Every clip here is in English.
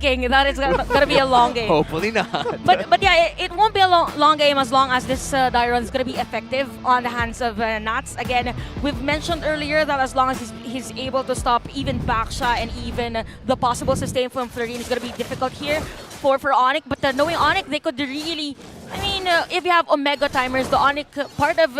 that it's gonna be a long game. Hopefully not. But yeah, it won't be a long game as long as this Dairon is gonna be effective on the hands of Nats. Again, we've mentioned earlier that as long as he's able to stop even backshot and even the possible sustain from Florine is gonna be difficult here for Onic. But knowing Onic, they could really, I mean, if you have Omega timers, the Onic part of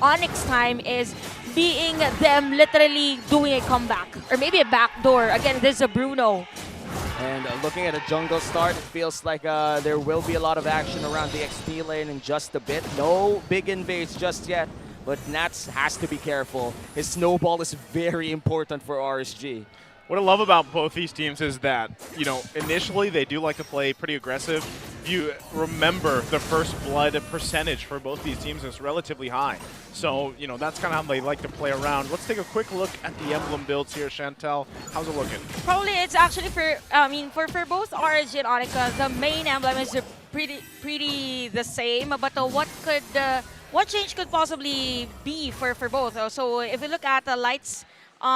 Onic's time is being them literally doing a comeback or maybe a backdoor. Again, there's a Bruno. And looking at a jungle start, it feels like there will be a lot of action around the XP lane in just a bit. No big invades just yet, but Nats has to be careful. His snowball is very important for RSG. What I love about both these teams is that, you know, initially they do like to play pretty aggressive. You remember the first blood percentage for both these teams is relatively high. So, you know, that's kind of how they like to play around. Let's take a quick look at the emblem builds here, Chantel. How's it looking? Probably it's actually for, for both RSG and Onic, the main emblem is pretty the same. But what change could possibly be for both? So if we look at the Lights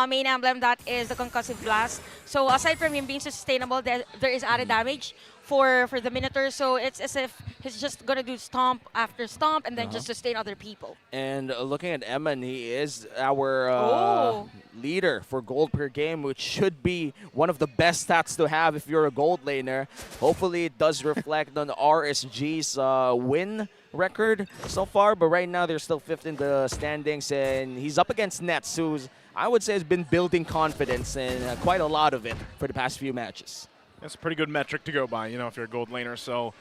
main emblem, that is the Concussive Blast. So aside from him being sustainable, there is added damage for the Minotaur. So it's as if he's just going to do stomp after stomp and then just sustain other people. And looking at Eman, he is our leader for gold per game, which should be one of the best stats to have if you're a gold laner. Hopefully it does reflect on RSG's win record so far, but right now they're still 5th in the standings, and he's up against Nets, who's, I would say, has been building confidence and quite a lot of it for the past few matches. That's a pretty good metric to go by, you know, if you're a gold laner. So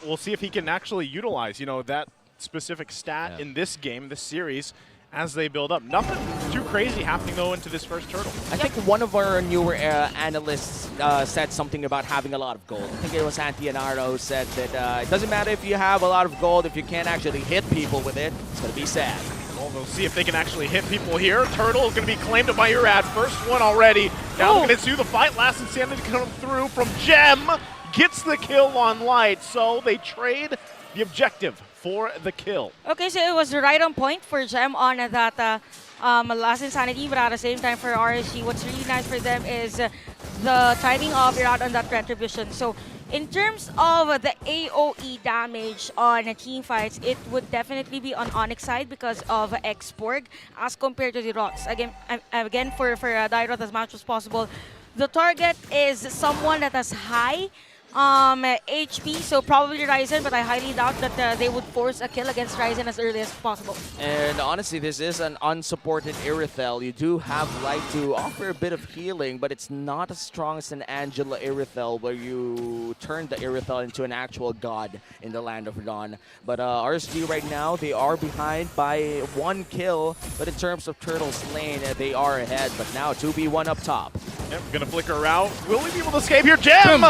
we'll see if he can actually utilize, you know, that specific stat in this game, this series, as they build up. Nothing too crazy happening, though, into this first turtle. I think one of our newer analysts said something about having a lot of gold. I think it was Antianaro who said that it doesn't matter if you have a lot of gold, if you can't actually hit people with it, it's going to be sad. Well, we'll see if they can actually hit people here. Turtle is going to be claimed by Urad. First one already. Now looking to the fight. Last Insanity come through from Gem. Gets the kill on Light. So they trade the objective for the kill. Okay, so it was right on point for Gem on that Last Insanity, but at the same time for RSG, what's really nice for them is the timing of Irad on that Retribution. So in terms of the AoE damage on team fights, it would definitely be on Onyx side because of Xborg as compared to the Rots. Again for Dairon as much as possible, the target is someone that has high HP, so probably Ryzen, but I highly doubt that they would force a kill against Ryzen as early as possible. And honestly, this is an unsupported Irithel. You do have Light to offer a bit of healing, but it's not as strong as an Angela Irithel, where you turn the Irithel into an actual god in the Land of Dawn. But RSG right now, they are behind by 1 kill, but in terms of Turtle's lane, they are ahead. But now 2v1 up top. Yep, gonna flicker out. Will we be able to escape here? Gem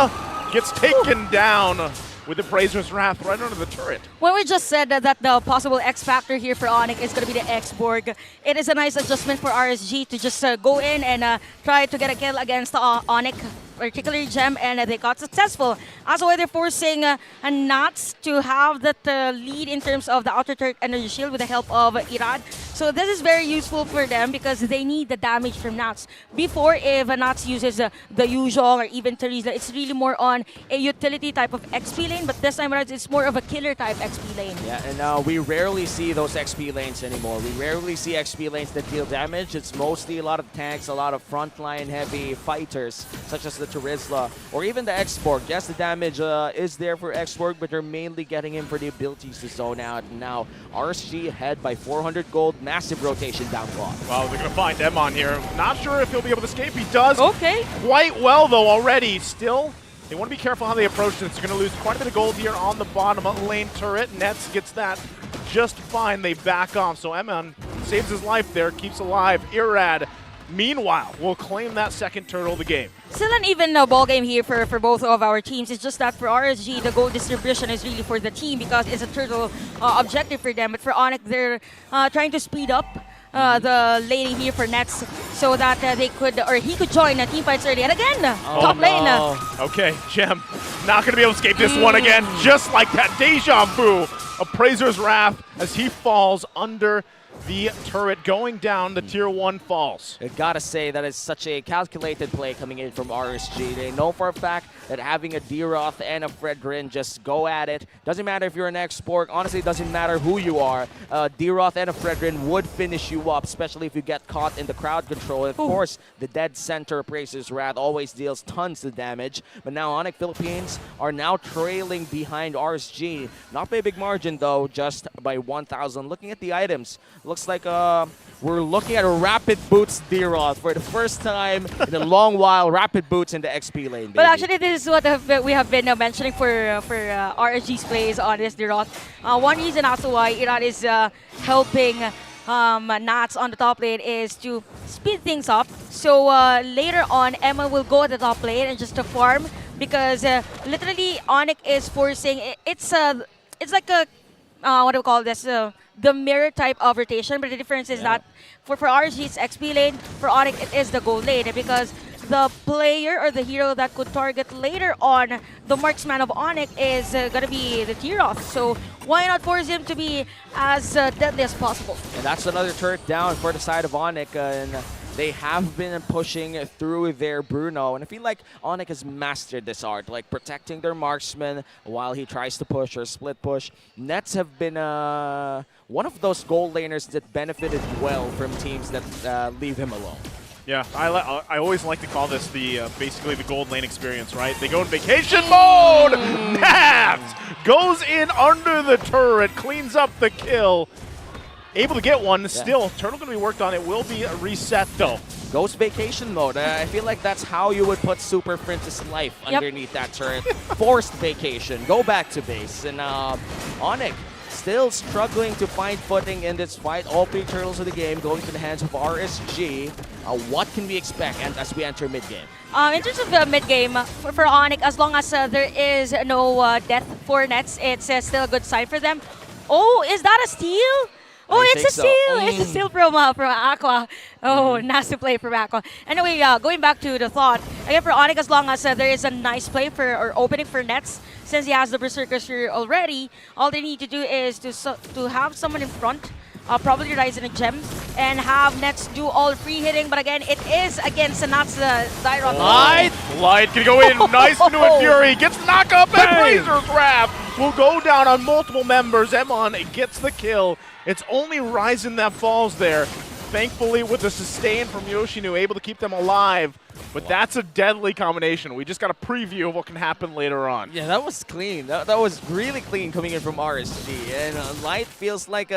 gets taken down with the Bracer's Wrath right under the turret. When we just said that the possible X factor here for Onic is going to be the Xborg, it is a nice adjustment for RSG to just go in and try to get a kill against Onic, particularly Gem, and they got successful. As well, they're forcing Nats to have that lead in terms of the outer turret energy shield with the help of Irad. So this is very useful for them because they need the damage from Nats. Before, if Nats uses the usual or even Teresa, it's really more on a utility type of XP lane, but this time around it's more of a killer type XP lane. Yeah, and we rarely see those XP lanes anymore. We rarely see XP lanes that deal damage. It's mostly a lot of tanks, a lot of frontline heavy fighters, such as the Terizla or even the Xborg. Yes, the damage is there for Xborg, but they're mainly getting in for the abilities to zone out. Now, RSG ahead by 400 gold, massive rotation down block. Well, they're going to find Emon here. Not sure if he'll be able to escape. He does okay quite well, though, already. Still, they want to be careful how they approach this. They're going to lose quite a bit of gold here on the bottom lane turret. Nets gets that just fine. They back off. So Emon saves his life there, keeps alive. Irad, meanwhile, will claim that second turtle of the game. Still an even ball game here for both of our teams. It's just that for RSG, the goal distribution is really for the team because it's a turtle objective for them. But for Onic, they're trying to speed up the laning here for Nets so that they could, or he could join team fights early. And again, top lane. Okay, Gem not going to be able to escape this one again. Just like that, deja vu. Appraiser's Wrath as he falls under the turret going down. The tier 1 falls. I gotta say that is such a calculated play coming in from RSG. They know for a fact that having a D-Roth and a Fredrin just go at it. Doesn't matter if you're an export. Honestly, it doesn't matter who you are. D-Roth and a Fredrin would finish you up, especially if you get caught in the crowd control. And of course, the dead center Praise's Wrath always deals tons of damage. But now Onic Philippines are now trailing behind RSG. Not by a big margin though, just by 1,000. Looking at the items, looks like we're looking at a Rapid Boots D-Roth for the first time in a long while. Rapid Boots in the XP lane, baby. But actually, this is what we have been mentioning for RSG's plays on this D-Roth. One reason as to why Iran is helping Nats on the top lane is to speed things up. So later on, Emma will go at the top lane and just to farm because literally Onic is forcing. It's like a what do we call this? The mirror type of rotation, but the difference is that for RSG it's XP lane, for Onic it is the gold lane because the player or the hero that could target later on the marksman of Onic is gonna be the T-Roth. So why not force him to be as deadly as possible? And that's another turret down for the side of Onic, and they have been pushing through their Bruno, and I feel like Onic has mastered this art, like protecting their marksman while he tries to push or split push. Nets have been one of those gold laners that benefited well from teams that leave him alone. Yeah, I always like to call this the basically the gold lane experience, right? They go in vacation mode! Nabbed! Goes in under the turret, cleans up the kill. Able to get one. Still, turtle going to be worked on. It will be a reset, though. Goes vacation mode. I feel like that's how you would put Super Princess Life underneath that turret. Forced vacation. Go back to base. And Onic still struggling to find footing in this fight. All 3 turtles of the game going to the hands of RSG. What can we expect as we enter mid-game? In terms of the mid-game, for Onic, as long as there is no death for Nets, it's still a good sign for them. Oh, is that a steal? Oh, it's a steal! It's a steal from Aqua. Oh, nasty play from Aqua. Anyway, going back to the thought, again for Onic, as long as there is a nice play for or opening for Nets, since he has the Berserkers here already, all they need to do is to have someone in front, probably Ryzen and Gem, and have Nets do all free hitting. But again, it is against Nats Dyrot. Light can go in. Nice Fluid Fury. Gets the knock up, and Razor's Wrath will go down on multiple members. Emon gets the kill. It's only Ryzen that falls there. Thankfully, with the sustain from Yoshinu, able to keep them alive. But that's a deadly combination. We just got a preview of what can happen later on. Yeah, that was clean. That was really clean coming in from RSG. And Light feels like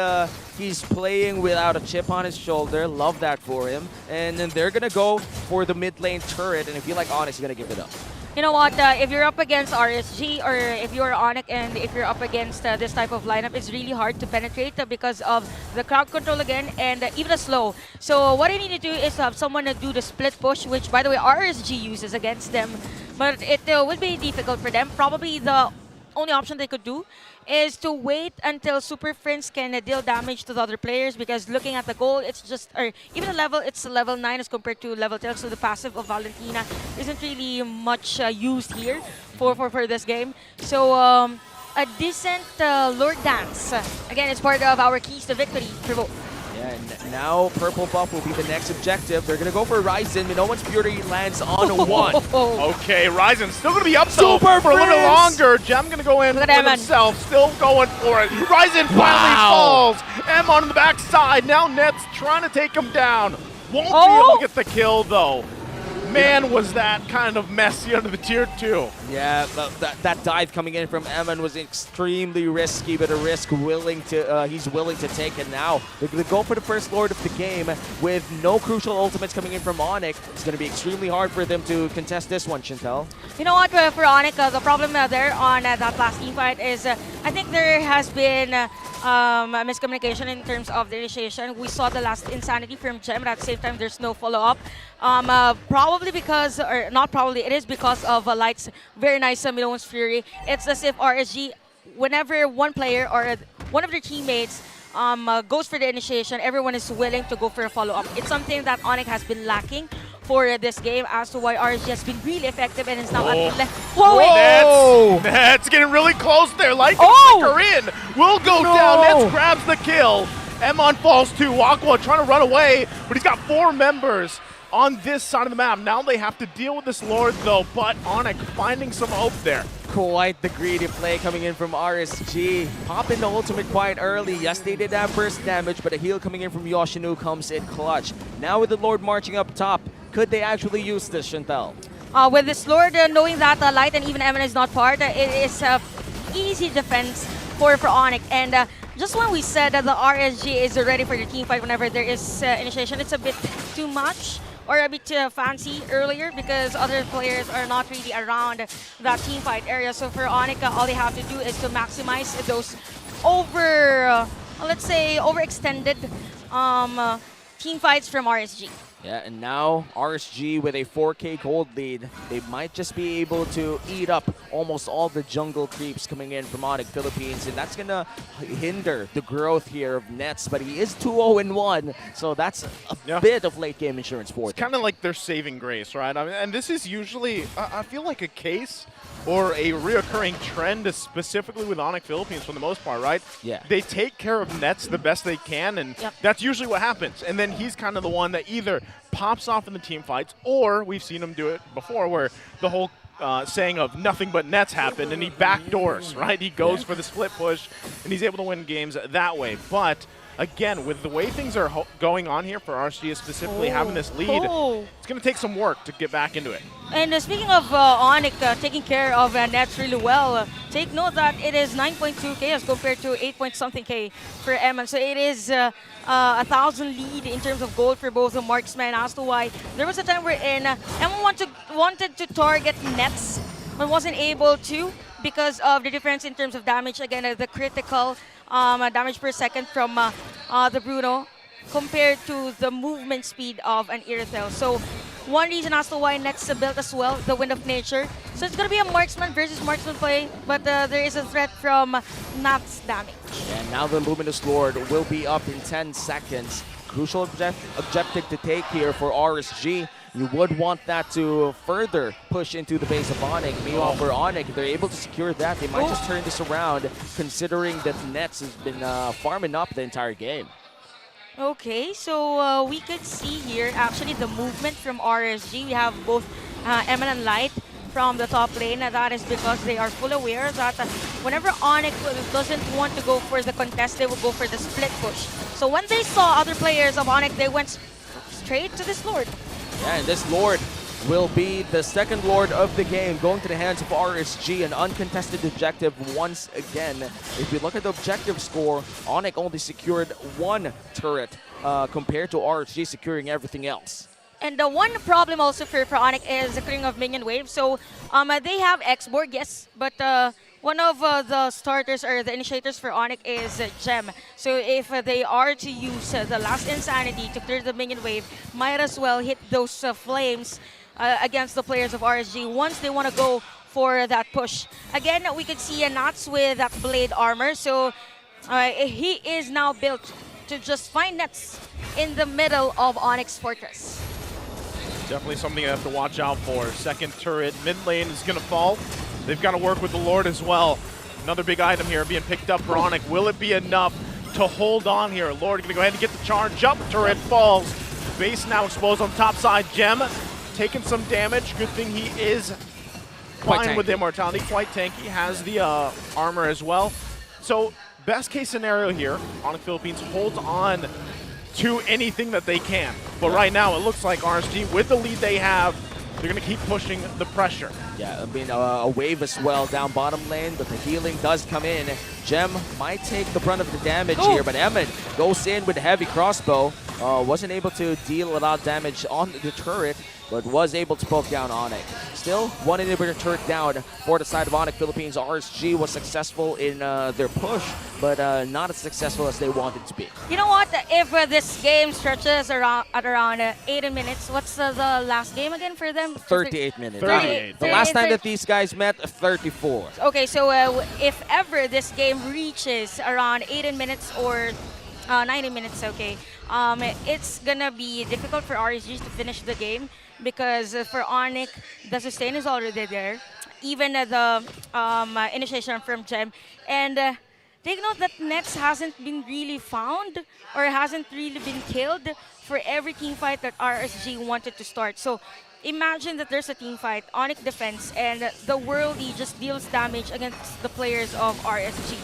he's playing without a chip on his shoulder. Love that for him. And then they're going to go for the mid lane turret. And I feel like Onyx is going to give it up. You know what, if you're up against RSG or if you're Onic and if you're up against this type of lineup, it's really hard to penetrate because of the crowd control again and even the slow. So what you need to do is have someone to do the split push, which by the way RSG uses against them. But it would be difficult for them. Probably the only option they could do is to wait until Super Prince can deal damage to the other players because looking at the goal, it's just, or even the level, it's level 9 as compared to level 10, so the passive of Valentina isn't really much used here for this game. So a decent Lord Dance, again, it's part of our keys to victory for both. Yeah, and now Purple Buff will be the next objective. They're going to go for Ryzen. No one's Fury lands on 1. Okay, Ryzen still going to be up though for a little bit longer. Gem going to go in with himself, still going for it. Ryzen finally falls. Emon on the backside. Now Nets trying to take him down. Won't be able to get the kill though. Man, was that kind of messy under the tier 2. Yeah, that dive coming in from Eman was extremely risky, but a risk he's willing to take. And now they're going to go for the first Lord of the game with no crucial ultimates coming in from Onic. It's going to be extremely hard for them to contest this one, Chantel. You know what, for Onic, the problem there on that last team fight is I think there has been miscommunication in terms of the initiation. We saw the last Insanity from Gem, but at the same time, there's no follow-up. Probably because, or not probably, it is because of Light's very nice Milone's Fury. It's as if RSG, whenever one player or one of their teammates goes for the initiation, everyone is willing to go for a follow-up. It's something that Onic has been lacking for this game as to why RSG has been really effective and is now at left. Whoa! Nets getting really close there. Light can flicker in. Will go down. Nets grabs the kill. Emon falls too. Aqua trying to run away, but he's got 4 members on this side of the map. Now they have to deal with this Lord, though, but Onic finding some hope there. Quite the greedy play coming in from RSG. Popping the ultimate quite early. Yes, they did have burst damage, but a heal coming in from Yoshinu comes in clutch. Now with the Lord marching up top, could they actually use this, Chantel? With this Lord, knowing that Light and even Evan is not part, it is easy defense for Onic. And just when we said that the RSG is ready for the team fight whenever there is initiation, it's a bit too much or a bit fancy earlier because other players are not really around that team fight area. So for Onic, all they have to do is to maximize those let's say, overextended team fights from RSG. Yeah, and now RSG with a 4K gold lead, they might just be able to eat up almost all the jungle creeps coming in from Onic Philippines, and that's going to hinder the growth here of Nets, but he is 2-0-1, so that's a bit of late game insurance for them. It's kind of like their saving grace, right? I mean, and this is usually, I feel like a case or a reoccurring trend, specifically with Onic Philippines for the most part, right? Yeah. They take care of Nets the best they can, and that's usually what happens. And then he's kind of the one that either pops off in the team fights, or we've seen him do it before where the whole saying of nothing but Nets happened, and he backdoors, right? He goes for the split push, and he's able to win games that way. But again, with the way things are going on here for RSG, specifically having this lead, it's going to take some work to get back into it. And speaking of Onic taking care of Nets really well, take note that it is 9.2k as compared to 8-point-something k for Eman. So it is 1,000 lead in terms of gold for both the marksmen. As to why there was a time wherein Eman wanted to target Nets but wasn't able to because of the difference in terms of damage. Again, the critical damage per second from the Bruno compared to the movement speed of an Irithel. So one reason as to why Nets built as well, the Wind of Nature. So it's going to be a marksman versus marksman play, but there is a threat from Nat's damage. And now the Luminous Lord will be up in 10 seconds. Crucial objective to take here for RSG. You would want that to further push into the base of Onic. Meanwhile, for Onic, if they're able to secure that, they might just turn this around, considering that Nets has been farming up the entire game. Okay, so we could see here actually the movement from RSG. We have both Eman and Light from the top lane. That is because they are fully aware that whenever Onic doesn't want to go for the contest, they will go for the split push. So when they saw other players of Onic, they went straight to this Lord. Yeah, and this Lord will be the second Lord of the game, going to the hands of RSG, an uncontested objective once again. If you look at the objective score, Onic only secured 1 turret compared to RSG securing everything else. And the one problem also for Onic is the clearing of minion wave. So they have X-Borg, yes, but one of the starters or the initiators for Onic is Gem. So if they are to use the last Insanity to clear the minion wave, might as well hit those flames against the players of RSG once they want to go for that push. Again, we could see Nats with that blade armor. So he is now built to just find Nets in the middle of Onyx Fortress. Definitely something you have to watch out for. Second turret, mid lane is going to fall. They've got to work with the Lord as well. Another big item here being picked up for Onic. Will it be enough to hold on here? Lord going to go ahead and get the charge up. Turret falls. Base now exposed on top side. Gem taking some damage. Good thing he is fine with the immortality. Quite tanky. Has the armor as well. So best case scenario here, Onic Philippines holds on to anything that they can. But right now, it looks like RSG, with the lead they have, they're going to keep pushing the pressure. Yeah, I mean, a wave as well down bottom lane, but the healing does come in. Gem might take the brunt of the damage here, but Eman goes in with a heavy crossbow. Wasn't able to deal a lot of damage on the turret, but was able to poke down Onic. Still, one inhibitor turret down for the side of Onic Philippines. RSG was successful in their push, but not as successful as they wanted to be. You know what? If this game stretches around 80 minutes, what's the last game again for them? 38 minutes. 38. The last time that these guys met, 34. Okay, so if ever this game reaches around 18 minutes or 90 minutes, okay, it's gonna be difficult for RSG to finish the game because for Onic, the sustain is already there, even the initiation from Gem, and take note that Nets hasn't been really found or hasn't really been killed for every team fight that RSG wanted to start. So imagine that there's a team fight, Onic defense, and the Worldie just deals damage against the players of RSG.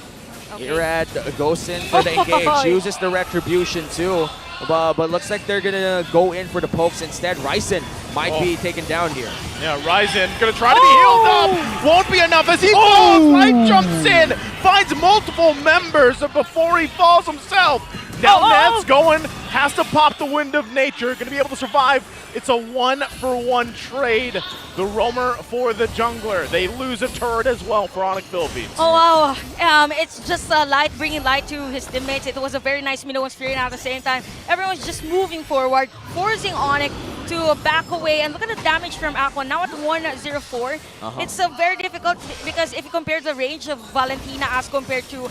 Okay. Irad goes in for the engage, uses the retribution too. But looks like they're gonna go in for the pokes instead. Ryzen might be taken down here. Yeah, Ryzen gonna try to be healed up. Won't be enough as he falls. Light jumps in, finds multiple members before he falls himself. Now Nets going, has to pop the Wind of Nature, gonna be able to survive. It's a 1-for-1 trade. The roamer for the jungler. They lose a turret as well for Onic Philippines. Oh wow, it's just light bringing light to his teammates. It was a very nice Minoan Spirit at the same time. Everyone's just moving forward, forcing Onic to back away. And look at the damage from Aqua, now at 104. It's very difficult because if you compare the range of Valentina as compared to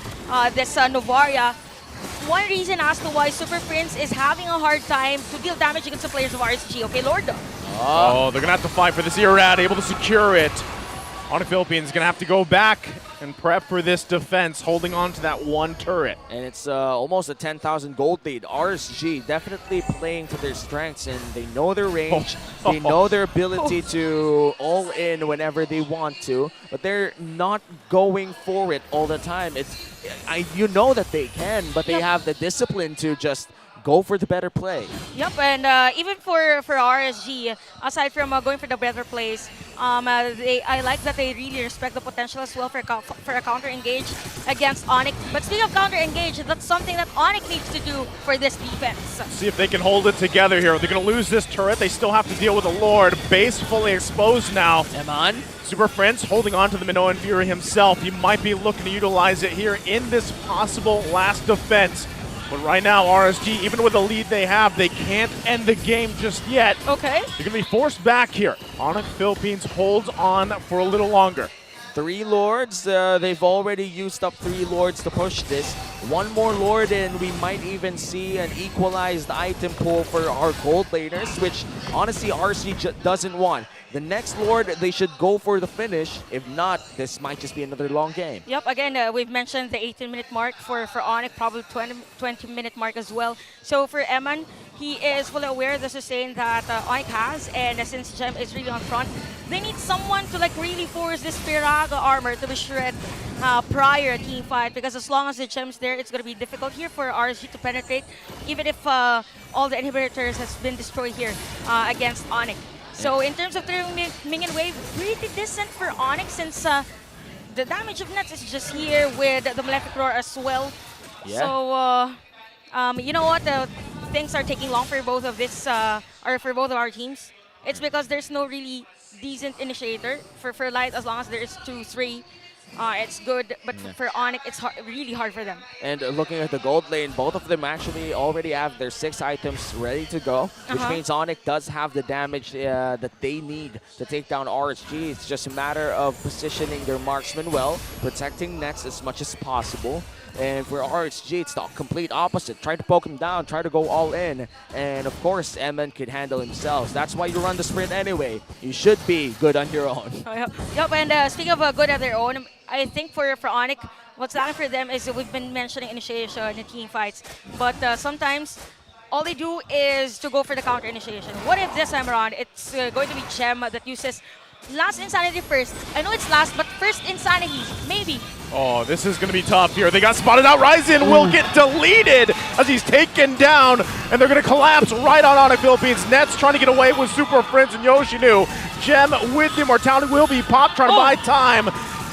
this Novaria, one reason as to why Super Prince is having a hard time to deal damage against the players of RSG. Okay, Lord. Oh, they're going to have to fight for this Irad, able to secure it. Onic Philippines going to have to go back and prep for this defense, holding on to that one turret. And it's almost a 10,000 gold lead. RSG definitely playing to their strengths, and they know their range. They know their ability to all in whenever they want to, but they're not going for it all the time. You know that they can, but they have the discipline to just go for the better play. Yep, and even for RSG, aside from going for the better plays, I like that they really respect the potential as well for a counter engage against Onic. But speaking of counter engage, that's something that Onic needs to do for this defense. See if they can hold it together here. They're going to lose this turret. They still have to deal with the Lord. Base fully exposed now. Eman. Super Prince holding on to the Minoan Fury himself. He might be looking to utilize it here in this possible last defense. But right now, RSG, even with the lead they have, they can't end the game just yet. Okay. They're going to be forced back here. Onic Philippines holds on for a little longer. 3 Lords, they've already used up 3 Lords to push this. One more Lord and we might even see an equalized item pool for our gold laners, which honestly RSG doesn't want. The next Lord, they should go for the finish. If not, this might just be another long game. Yep, again, we've mentioned the 18-minute mark for Onic, probably 20-minute mark as well. So for Eman, he is fully aware of the sustain that Onic has, and since Gem is really on front, they need someone to like really force this Piraga armor to be shred prior team fight, because as long as the Gem's there, it's going to be difficult here for RSG to penetrate, even if all the inhibitors has been destroyed here against Onic. So in terms of throwing minion wave, pretty decent for Onic since the damage of Nets is just here with the Malefic Roar as well. Yeah. So you know what? Things are taking long for both of this, or for both of our teams. It's because there's no really decent initiator for Light. As long as there is 2-3, it's good. But for Onic, it's really hard for them. And looking at the gold lane, both of them actually already have their 6 items ready to go, which means Onic does have the damage that they need to take down RSG. It's just a matter of positioning their marksmen well, protecting Nets as much as possible. And for RSG, it's the complete opposite. Try to poke him down, try to go all in. And of course, Eman could handle himself. That's why you run the sprint anyway. You should be good on your own. Yep, and speaking of good on their own, I think for Onic, what's lacking for them is we've been mentioning initiation in team fights. But sometimes, all they do is to go for the counter initiation. What if this time around, it's going to be Gem that uses last Insanity first? I know it's last, but first Insanity, maybe. Oh, this is going to be tough here. They got spotted out. Ryzen will get deleted as he's taken down, and they're going to collapse right on Onic Philippines. Nets trying to get away with Super Prince and Yoshinu. Gem with the Immortality will be popped, trying to buy time.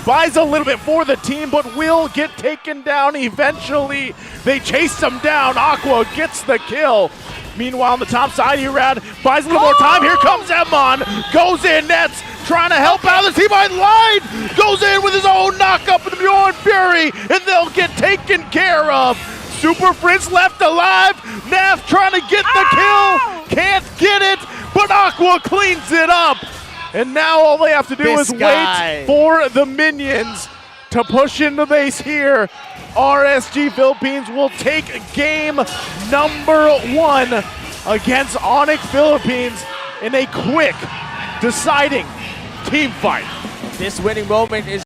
Buys a little bit for the team, but will get taken down eventually. They chase him down. Aqua gets the kill. Meanwhile, on the top side, Irad buys a little more time. Here comes Emon. Goes in, Nets trying to help out the team. Light goes in with his own knock-up with the Minoan Fury, and they'll get taken care of. Super Prince left alive. Naf trying to get the kill. Can't get it, but Aqua cleans it up. And now all they have to do is wait for the minions to push into base here. RSG Philippines will take game number 1 against Onic Philippines in a quick, deciding team fight. This winning moment is